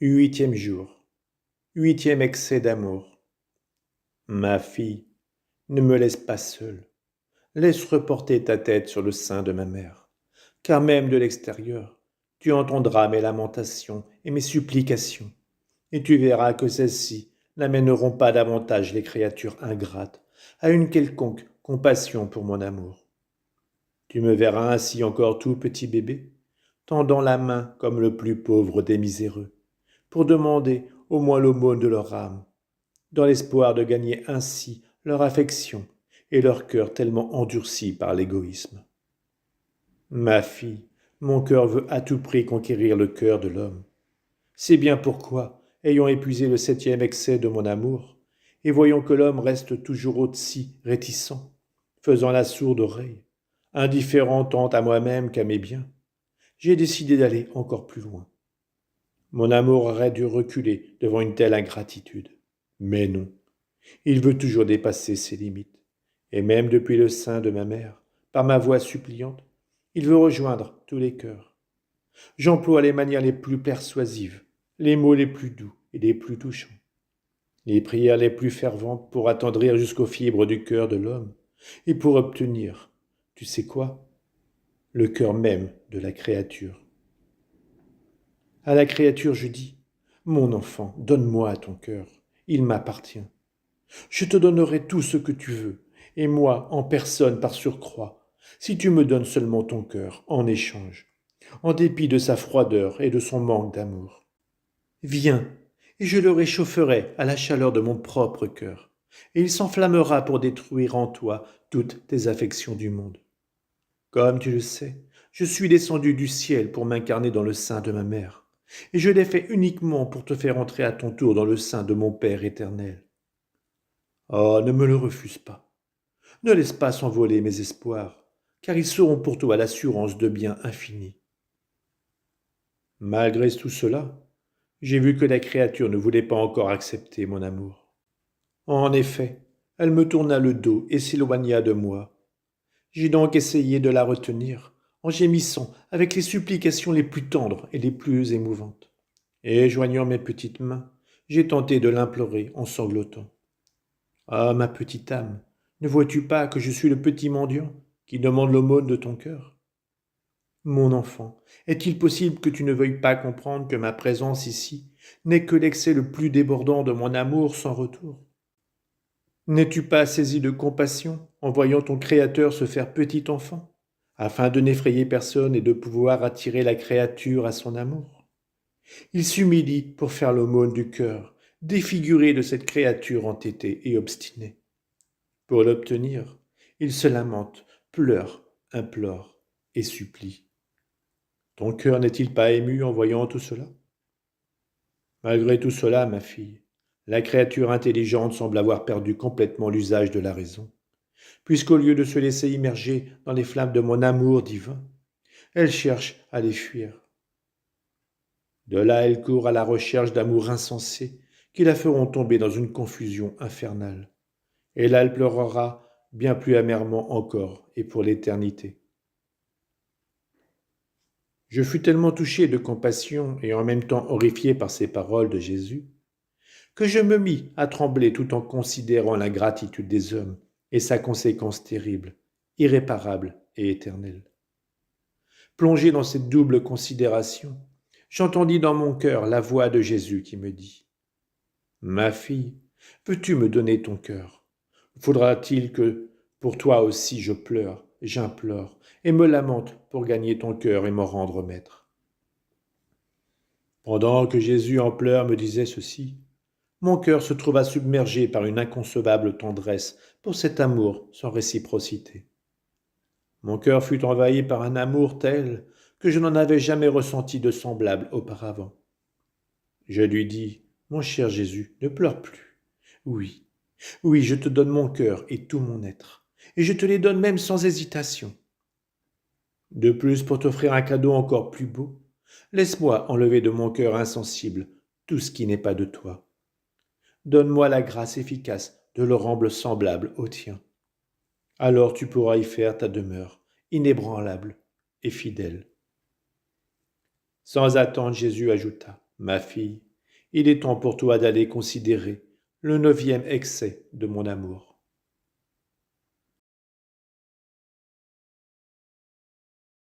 Huitième jour. Huitième excès d'amour. Ma fille, ne me laisse pas seule. Laisse reporter ta tête sur le sein de ma mère, car même de l'extérieur, tu entendras mes lamentations et mes supplications, et tu verras que celles-ci n'amèneront pas davantage les créatures ingrates à une quelconque compassion pour mon amour. Tu me verras ainsi encore tout petit bébé, tendant la main comme le plus pauvre des miséreux, pour demander au moins l'aumône de leur âme, dans l'espoir de gagner ainsi leur affection et leur cœur tellement endurci par l'égoïsme. Ma fille, mon cœur veut à tout prix conquérir le cœur de l'homme. C'est bien pourquoi, ayant épuisé le septième excès de mon amour, et voyant que l'homme reste toujours aussi réticent, faisant la sourde oreille, indifférent tant à moi-même qu'à mes biens, j'ai décidé d'aller encore plus loin. Mon amour aurait dû reculer devant une telle ingratitude. Mais non, il veut toujours dépasser ses limites. Et même depuis le sein de ma mère, par ma voix suppliante, il veut rejoindre tous les cœurs. J'emploie les manières les plus persuasives, les mots les plus doux et les plus touchants, les prières les plus ferventes pour attendrir jusqu'aux fibres du cœur de l'homme et pour obtenir, tu sais quoi, le cœur même de la créature. À la créature, je dis, mon enfant, donne-moi ton cœur, il m'appartient. Je te donnerai tout ce que tu veux, et moi, en personne par surcroît, si tu me donnes seulement ton cœur en échange, en dépit de sa froideur et de son manque d'amour. Viens, et je le réchaufferai à la chaleur de mon propre cœur, et il s'enflammera pour détruire en toi toutes tes affections du monde. Comme tu le sais, je suis descendu du ciel pour m'incarner dans le sein de ma mère, et je l'ai fait uniquement pour te faire entrer à ton tour dans le sein de mon Père éternel. Oh, ne me le refuse pas. Ne laisse pas s'envoler mes espoirs, car ils seront pour toi l'assurance de biens infinis. Malgré tout cela, j'ai vu que la créature ne voulait pas encore accepter mon amour. En effet, elle me tourna le dos et s'éloigna de moi. J'ai donc essayé de la retenir, en gémissant avec les supplications les plus tendres et les plus émouvantes. Et joignant mes petites mains, j'ai tenté de l'implorer en sanglotant. Ah, ma petite âme, ne vois-tu pas que je suis le petit mendiant qui demande l'aumône de ton cœur? Mon enfant, est-il possible que tu ne veuilles pas comprendre que ma présence ici n'est que l'excès le plus débordant de mon amour sans retour? N'es-tu pas saisi de compassion en voyant ton Créateur se faire petit enfant, afin de n'effrayer personne et de pouvoir attirer la créature à son amour? Il s'humilie pour faire l'aumône du cœur, défiguré de cette créature entêtée et obstinée. Pour l'obtenir, il se lamente, pleure, implore et supplie. Ton cœur n'est-il pas ému en voyant tout cela? Malgré tout cela, ma fille, la créature intelligente semble avoir perdu complètement l'usage de la raison, puisqu'au lieu de se laisser immerger dans les flammes de mon amour divin, elle cherche à les fuir. De là, elle court à la recherche d'amours insensés qui la feront tomber dans une confusion infernale. Et là, elle pleurera bien plus amèrement encore et pour l'éternité. Je fus tellement touché de compassion et en même temps horrifié par ces paroles de Jésus, que je me mis à trembler tout en considérant l'ingratitude des hommes et sa conséquence terrible, irréparable et éternelle. Plongé dans cette double considération, j'entendis dans mon cœur la voix de Jésus qui me dit « Ma fille, veux-tu me donner ton cœur? Faudra-t-il que pour toi aussi je pleure, j'implore et me lamente pour gagner ton cœur et m'en rendre maître ?» Pendant que Jésus en pleurs me disait ceci, mon cœur se trouva submergé par une inconcevable tendresse pour cet amour sans réciprocité. Mon cœur fut envahi par un amour tel que je n'en avais jamais ressenti de semblable auparavant. Je lui dis, mon cher Jésus, ne pleure plus. Oui, oui, je te donne mon cœur et tout mon être, et je te les donne même sans hésitation. De plus, pour t'offrir un cadeau encore plus beau, laisse-moi enlever de mon cœur insensible tout ce qui n'est pas de toi. Donne-moi la grâce efficace de le rendre semblable au tien. Alors tu pourras y faire ta demeure, inébranlable et fidèle. Sans attendre, Jésus ajouta, « Ma fille, il est temps pour toi d'aller considérer le neuvième excès de mon amour.